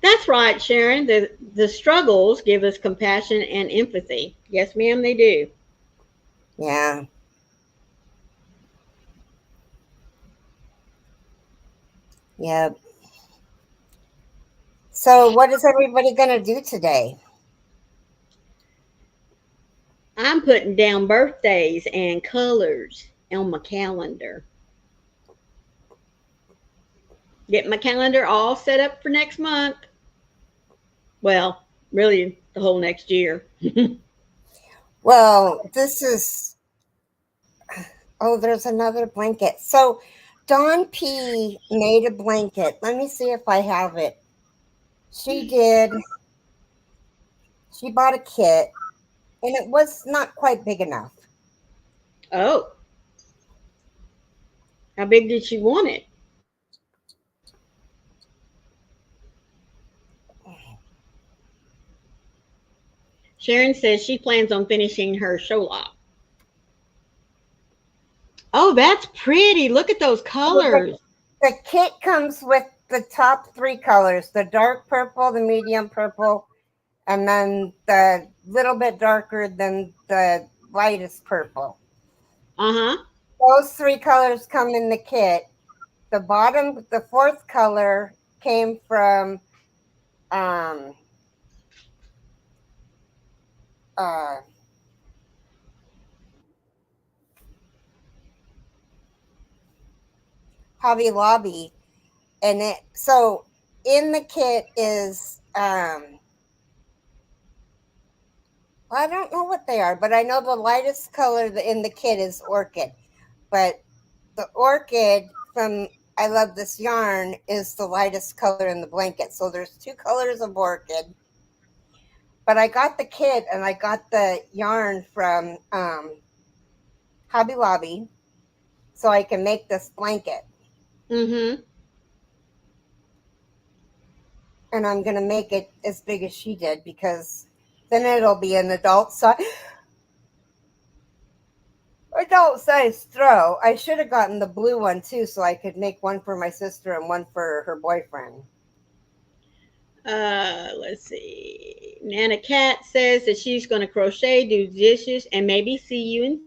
That's right, Sharon. The struggles give us compassion and empathy. Yes, ma'am, they do. Yeah. Yep. So, what is everybody going to do today? I'm putting down birthdays and colors on my calendar. Get my calendar all set up for next month. Well, really, the whole next year. Well, this is, oh, there's another blanket. So, Dawn P made a blanket. Let me see if I have it. She did, she bought a kit, and it was not quite big enough. Oh, how big did she want it? Sharon says she plans on finishing her show lock. Oh, that's pretty. Look at those So colors. the kit comes with the top three colors, the dark purple, the medium purple, and then the little bit darker than the lightest purple. Uh huh. Those three colors come in the kit. The bottom, the fourth color came from um, uh, Hobby Lobby, and it so in the kit is well, I don't know what they are, but I know the lightest color in the kit is orchid, but the orchid from I Love This Yarn is the lightest color in the blanket. So there's two colors of orchid. But I got the kit and I got the yarn from Hobby Lobby so I can make this blanket. Mm hmm. And I'm going to make it as big as she did because then it'll be an adult size throw. I should have gotten the blue one too so I could make one for my sister and one for her boyfriend. Let's see. Nana Cat says that she's going to crochet, do dishes, and maybe see you in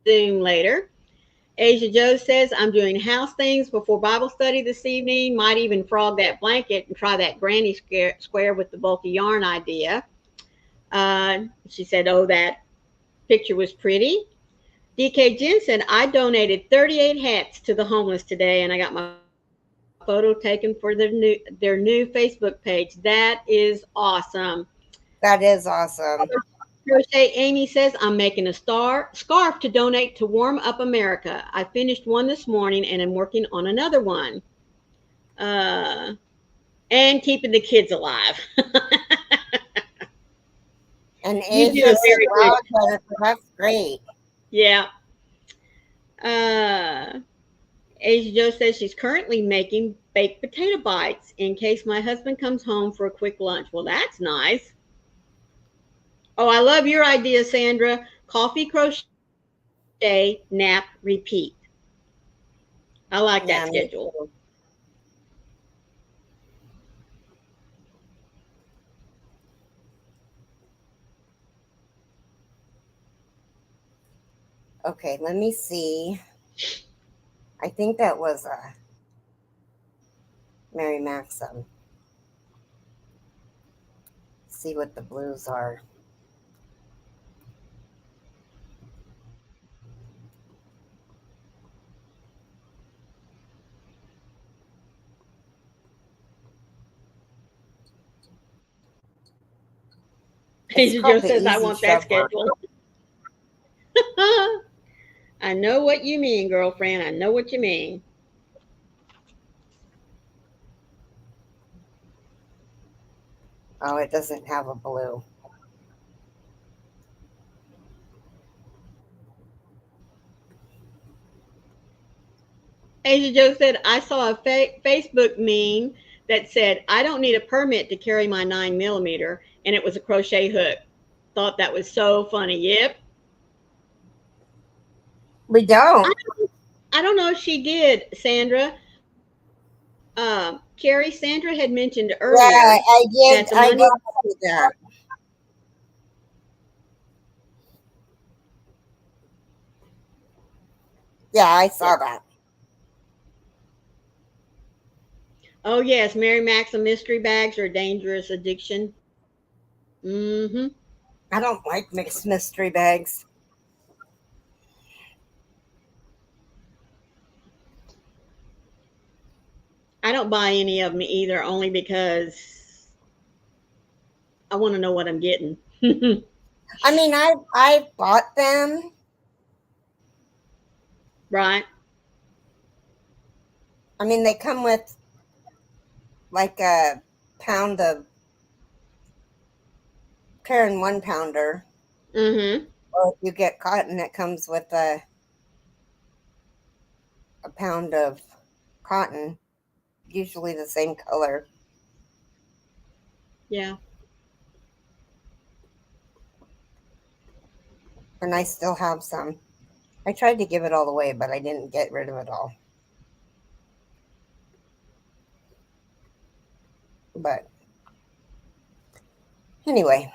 Zoom later. Asia Joe says, I'm doing house things before Bible study this evening. Might even frog that blanket and try that granny square with the bulky yarn idea. She said, oh, that picture was pretty. DK Jen said, I donated 38 hats to the homeless today, and I got my photo taken for their new Facebook page. That is awesome. That is awesome. Crochet Amy says, I'm making a scarf to donate to Warm Up America. I finished one this morning and I'm working on another one. Uh, and keeping the kids alive. And You do Asia a said, very good wow, Jennifer, that's great. yeah. Uh, Asia Joe says she's currently making baked potato bites in case my husband comes home for a quick lunch. Well, that's nice. Oh, I love your idea, Sandra. Coffee, crochet, nap, repeat. I like that Yeah, schedule. me too. Okay, let me see. I think that was a Mary Maxim. See what the blues are. It's Asia called Joe the says, I Easy want that Shrubber. schedule. I know what you mean, girlfriend. I know what you mean. Oh, it doesn't have a blue. Asia Joe said, I saw a Facebook meme that said, I don't need a permit to carry my 9 millimeter. And it was a crochet hook. Thought that was so funny. Yep. We I don't. don't, I don't know if she did, Sandra. Carrie, Sandra had mentioned earlier Yeah, I that did. the I money, did see that. Yeah, I yeah. saw that. Oh, yes, Mary Maxim mystery bags are a dangerous addiction. Mm-hmm. I don't like mixed mystery bags. I don't buy any of them either, only because I want to know what I'm getting. I mean, I bought them. Right? I mean, they come with like a pound of Karen 1 pounder, Mm-hmm. or if you get cotton, it comes with a pound of cotton, usually the same color. Yeah. And I still have some. I tried to give it all away, but I didn't get rid of it all. But anyway,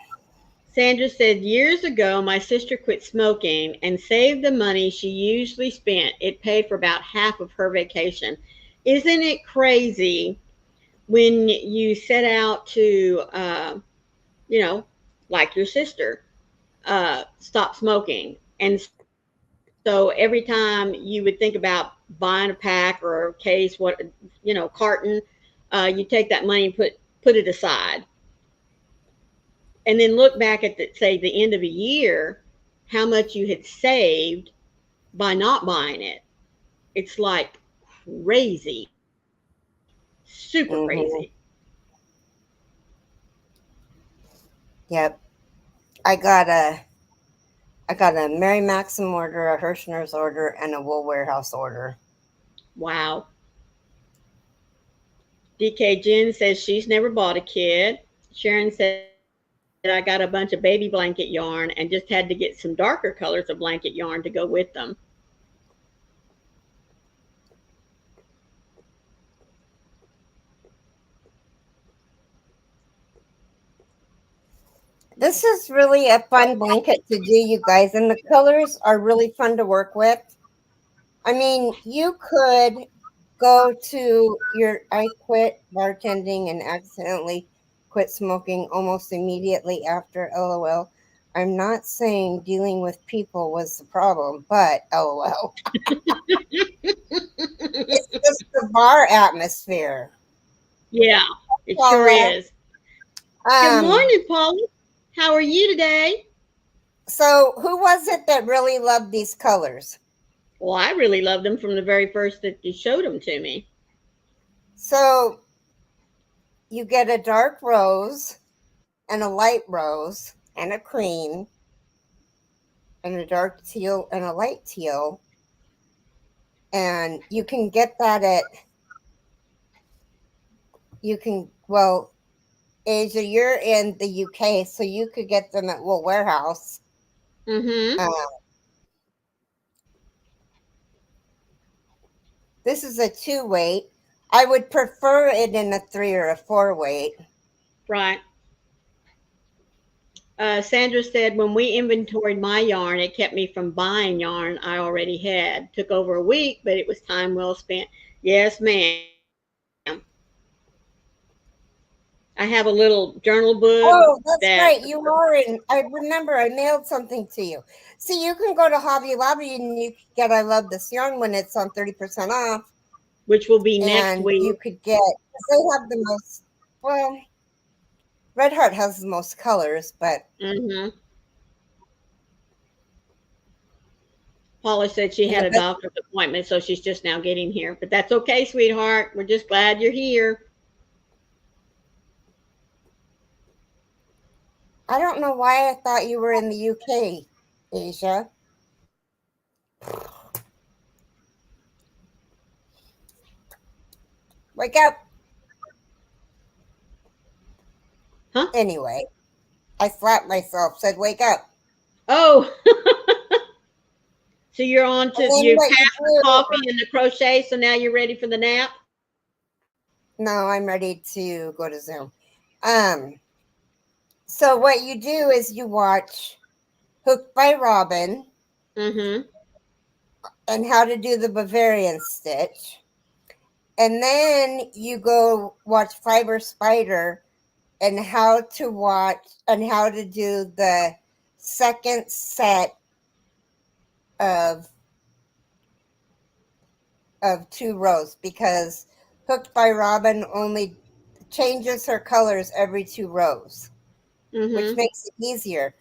Sandra said, years ago, my sister quit smoking and saved the money she usually spent. It paid for about half of her vacation. Isn't it crazy when you set out to, you know, like your sister, stop smoking? And so every time you would think about buying a pack or a case, carton, you take that money and put it aside, and then look back at say the end of a year, how much you had saved by not buying it. It's like crazy, super crazy. hmm, yep. I got a I got a Mary Maxim order, a Hirschner's order, and a Wool Warehouse order. Wow. DK Jen says she's never bought a kit. Sharon said, I got a bunch of baby blanket yarn and just had to get some darker colors of blanket yarn to go with them. This is really a fun blanket to do, you guys, and the colors are really fun to work with. I mean, you could go to your I quit bartending and accidentally quit smoking almost immediately after LOL. I'm not saying dealing with people was the problem, but LOL. It's just the bar atmosphere. Yeah, it sure Paula. is. Good Um, morning, Paula. How are you today? so who was it that really loved these colors? Well, I really loved them from the very first that you showed them to me. So you get a dark rose and a light rose and a cream and a dark teal and a light teal. And you can get that at, you can, well, Asia, you're in the UK, so you could get them at Wool Warehouse. Mm-hmm. Uh, this is a 2 weight. I would prefer it in a 3 or a 4 weight. Right. Sandra said, when we inventoried my yarn, it kept me from buying yarn I already had. Took over a week, but it was time well spent. Yes, ma'am. I have a little journal book Oh, that, that's right. You are in. I remember I mailed something to you. See, you can go to Hobby Lobby and you can get I Love This Yarn when it's on 30% off. which will be next And week. you could get, because they have the most, well, Red Heart has the most colors, but Hmm. Paula said she and had the a best, doctor's appointment, so she's just now getting here. But that's okay, sweetheart. We're just glad you're here. I don't know why I thought you were in the UK, Asia. Wake up. Huh? Anyway, I slapped myself, said, wake up. Oh, so you're on And to then you what you passed the do, coffee and the crochet, so now you're ready for the nap? no, I'm ready to go to Zoom. Um, so what you do is you watch Hooked by Robin Mm-hmm. and how to do the Bavarian stitch. And then you go watch Fiber Spider and how to watch and how to do the second set of two rows, because Hooked by Robin only changes her colors every two rows, which Mm-hmm. makes it easier.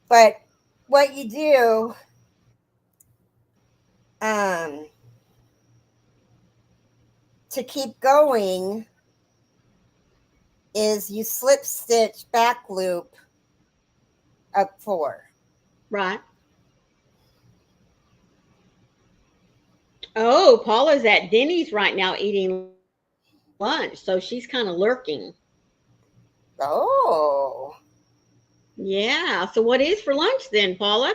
But what you do, um, to keep going is you slip stitch back loop up four. Right. Oh, Paula's at Denny's right now eating lunch, so she's kind of lurking. Oh, Yeah. So what is for lunch then, Paula?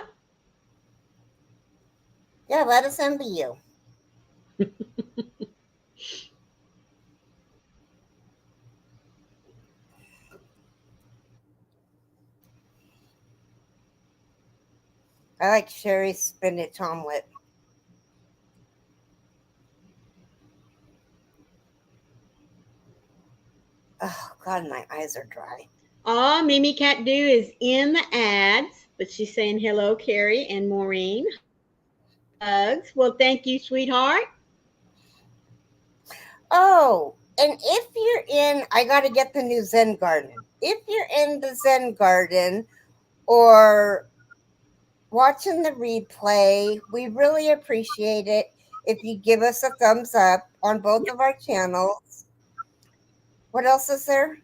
yeah, let us envy you. I like Sherry's spinach omelet. Oh, God, my eyes are dry. Ah, Mimi Cat Do is in the ads, but she's saying hello, Carrie and Maureen. Hugs. Well, thank you, sweetheart. Oh, and if you're in, I got to get the new Zen Garden. If you're in the Zen Garden or watching the replay, we really appreciate it if you give us a thumbs up on both of our channels. What else is there?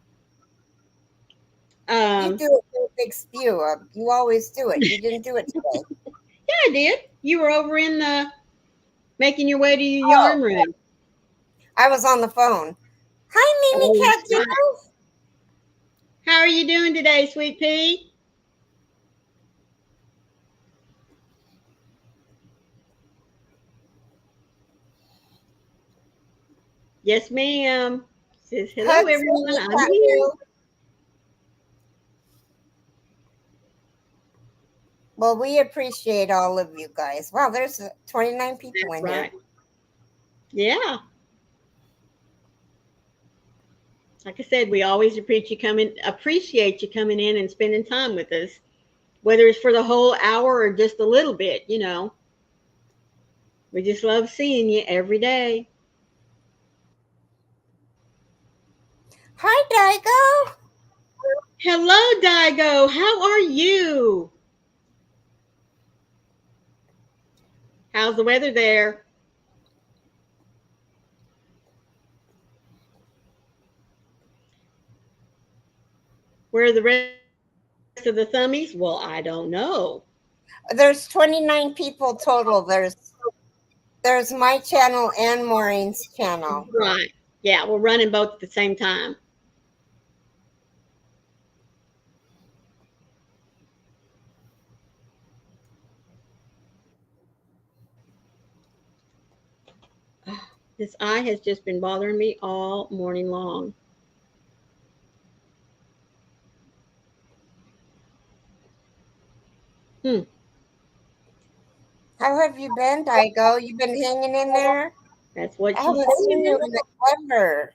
You Um, do it with a big spew. You always do it. You didn't do it today. yeah, I did. You were over in the making your way to your Oh, yarn room. I was on the phone. Hi, Mimi Oh, Cat that's right. Doo. How are you doing today, sweet pea? Yes, ma'am. Says hello, Hugs, everyone. Mimi I'm Cat here. Doo. Well, we appreciate all of you guys. Wow, there's 29 people That's in here. right. Yeah. Like I said, we always appreciate you coming in and spending time with us, whether it's for the whole hour or just a little bit. We just love seeing you every day. Hi, Daigo. Hello, Daigo. How are you? How's the weather there? Where are the rest of the thummies? Well, I don't know. There's 29 people total. There's my channel and Maureen's channel. Right. Yeah, we're running both at the same time. This eye has just been bothering me all morning long. Hmm, How have you been, Daigo? You been hanging in there? that's what I she's haven't saying seen you now. in ever.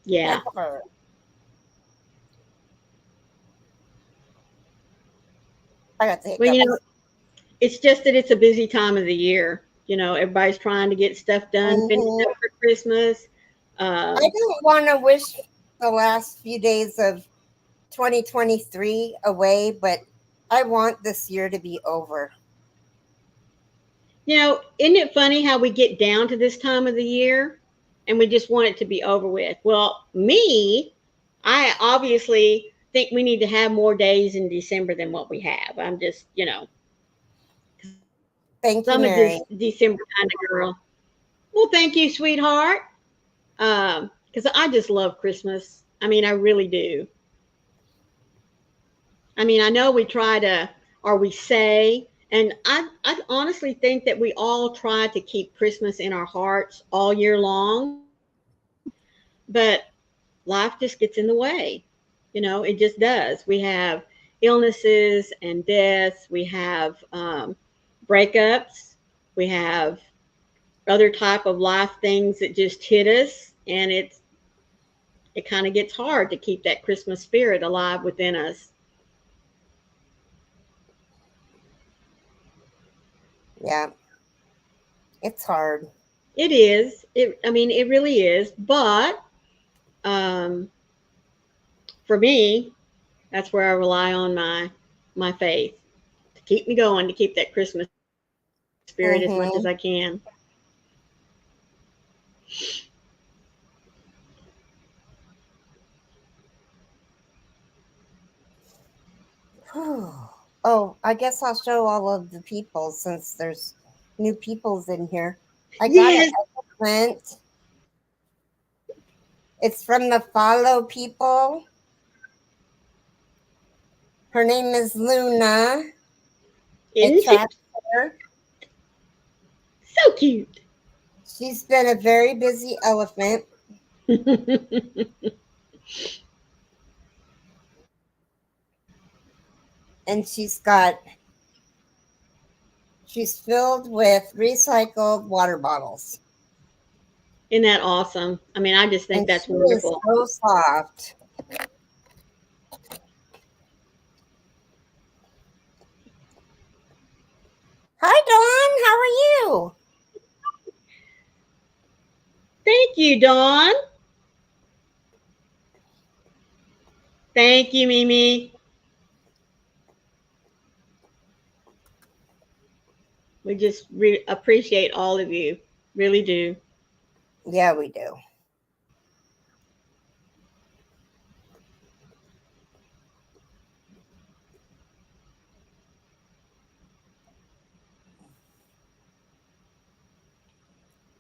Yeah. Forever. I got the Well, hiccups. it's just that it's a busy time of the year. Everybody's trying to get stuff done, finish Hmm. up for Christmas. I Um, don't want to wish the last few days of 2023 away, but I want this year to be over. isn't it funny how we get down to this time of the year and we just want it to be over with? Well, I obviously think we need to have more days in December than what we have. I'm just, because I'm a Thank you, December Mary. kind of girl. Well, thank you, sweetheart. Because I just love Christmas. I mean, I really do. I mean, I know we try to, or we say, and I honestly think that we all try to keep Christmas in our hearts all year long, but life just gets in the way. It just does. We have illnesses and deaths, we have breakups, we have other type of life things that just hit us, and it kind of gets hard to keep that Christmas spirit alive within us. Yeah, it's hard. It is. I mean, it really is. But um, for me, that's where I rely on my faith to keep me going, to keep that Christmas spirit as much as I can. Mm-hmm. Oh, I guess I'll show all of the people since there's new peoples in here. I got an Yes. elephant. It's from the follow people. Her name is Luna. Isn't It she tracks her. so cute? She's been a very busy elephant, and she's filled with recycled water bottles, Isn't that awesome? I mean, I just think and that's she is wonderful. so soft. Hi, Dawn. How are you? Thank you, Dawn. Thank you, Mimi. We just appreciate all of you. Really do. Yeah, we do.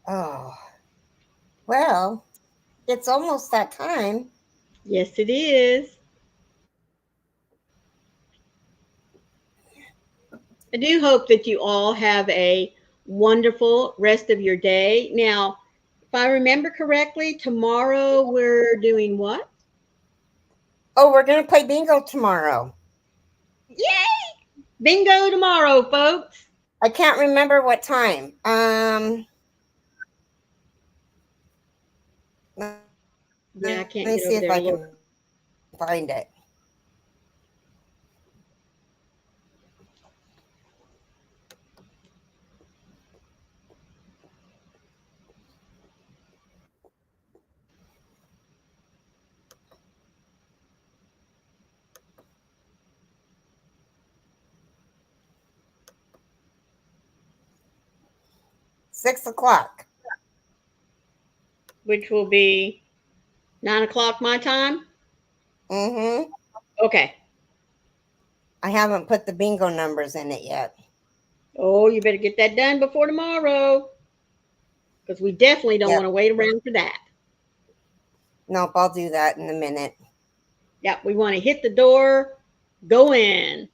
Oh, well, it's almost that time. Yes, it is. I do hope that you all have a wonderful rest of your day. Now, if I remember correctly, tomorrow we're doing what? Oh, we're gonna play bingo tomorrow. Yay! Bingo tomorrow, folks. I can't remember what time. Let me see Yeah, I if I can't get can over there to find look. it. 6 o'clock. Which will be 9 o'clock my time. Mm-hmm. Okay. I haven't put the bingo numbers in it yet. Oh, you better get that done before tomorrow because we definitely don't Yep. want to wait around for that. Nope, I'll do that in a minute. Yeah, we want to hit the door, go in.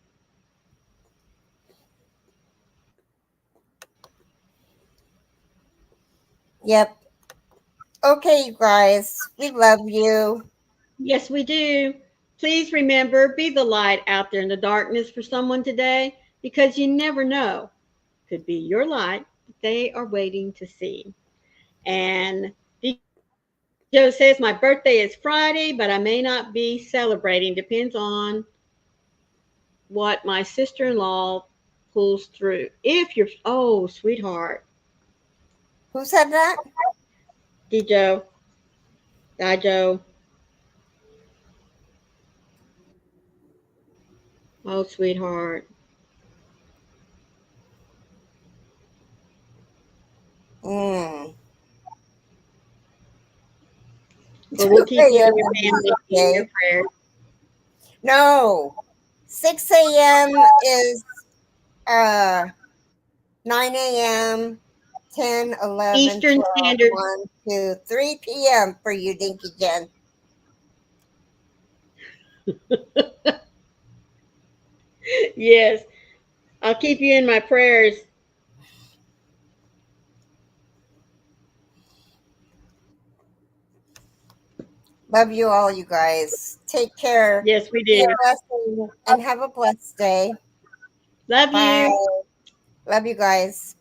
Yep. Okay, you guys. We love you. Yes, we do. Please remember, be the light out there in the darkness for someone today because you never know. Could be your light that they are waiting to see. And Joe says, my birthday is Friday, but I may not be celebrating. Depends on what my sister in law pulls through. If you're, oh, sweetheart, Who said that? D. Joe, Di Joe, oh, sweetheart. Mm. But 2 we'll keep you a.m. and your in the family in your UK. prayers. No. 6 a.m. is uh 9 a.m., 10, 11, Eastern 12, Standard. 1, 2, 3 p.m. for you, Dinky Jen. Yes, I'll keep you in my prayers. Love you all, you guys. Take care. Yes, we Be do. a blessing and have a blessed day. Love Bye. you. Love you guys.